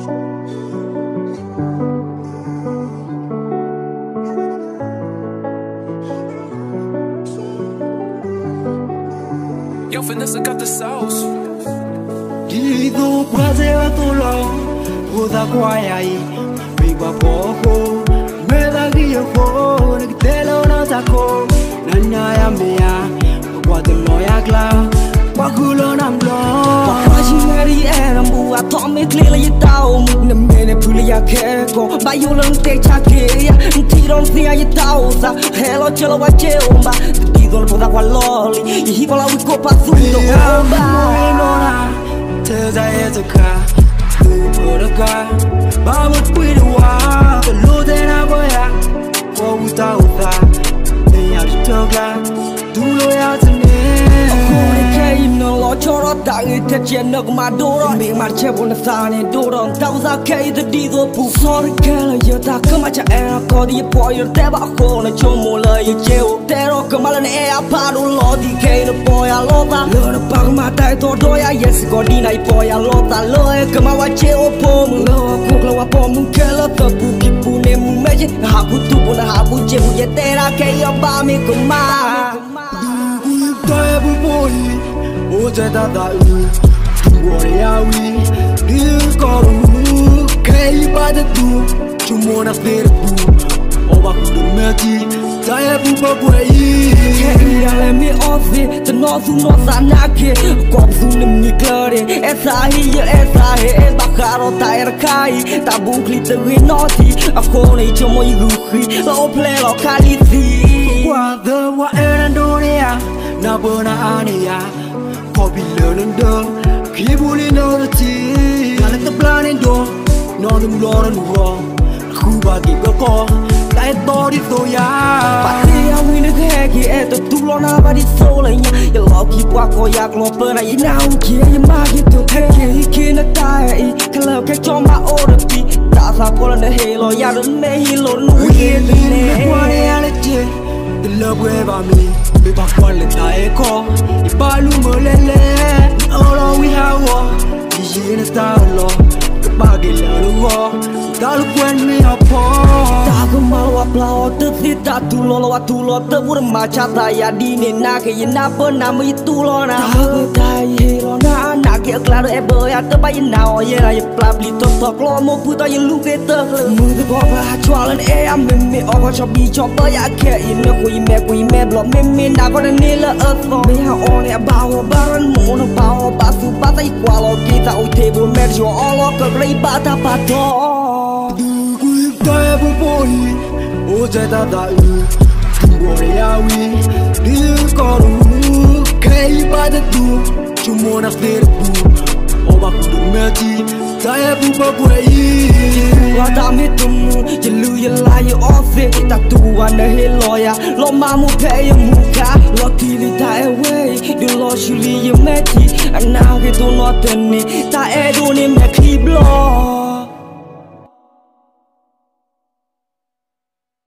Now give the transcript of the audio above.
Yo, Vanessa got the sauce. Digo prazer tolo, uda kwayai, biba poco, me da guia for, que te lo no saco, nanya ya mea, quando loya cla, quaculo nam blo. Mari era mua tome clearly you down na mene pulia keko ba you long te chake ya tiron sia you tausa hello chelo wa cheomba digo no poda kwa loli hi bola we ko pasundo ba nora teza ezuka tukoka ba mu kwirwa lo de na boya ko uta uta ya toga tu lo ya tene no choro dai te cheno ma doro mi marche bon sane doro tausa kai the digo pu sorry kala yo ta kama cha era ko di po yo te ba ko na chomo la yo cheo te ro kama la ne a pa do lo di kai no po ya lo ta lo na pa ma tai to do ya yes ko di nai po ya lo ta lo e kama wa cheo po mu lo ko klo wa po mu kala ta pu ki pu ne mu me ha ku tu po na ha bu che mu ye te ra kai yo ba mi ko ma Dai bu boy Oje da da Tuoria wi Dikoru Kei bade tu Chumona fere tu Oba kudu meti Dai bu boy Kei ale mi ofi Te no su no sanake Kop su nem ni klare Esa hi Bakaro ta erkai Ta bukli te winoti Afkone chomo yuhi Lo ple lo kalisi Kwa the wa erandonia Na bona ania Kopi learning Kibuli no the tea I let the planning do No the lord and wrong Kuba give a call That body so ya Patia win the heki at the tulona body soul and ya love keep walk or yak loper I now care you market to take he can die club catch on my order tea that's a call on the halo ya don't me hilo no reality the love wave on me be back one let I call if I lumolele all we have is in a style the baggy little Dal quen mi apo ta mau aplau te sita tu lo te bur ma cha ta ya di ne na ke na po na mi tu lo na ta ye lo na ke claro e bo ya te ba na o ye ya plabli to lo mo pu ta ye lu ke te mu de bo ba chwa len e am me o ba cho bi cho ba ya ke in me ku me blo me na ko ne le e so me ha on e ba o ba ran mo no ba su ba ta kwa lo ki ta o te bo me jo o lo ke rei ba ta pa to Dai bu boy Oje da da Tuoria wi Dikoru Kei bade tu Chumona fere tu Oba kudu meti Dai bu boy Wada mi tumu Je lu ye la ye ofe Ta tuwa na he loya Lo mamu pe ye muka Lo tili ta e wey Du lo shuli ye meti Anang ke tu no teni Ta e du ni me kliblo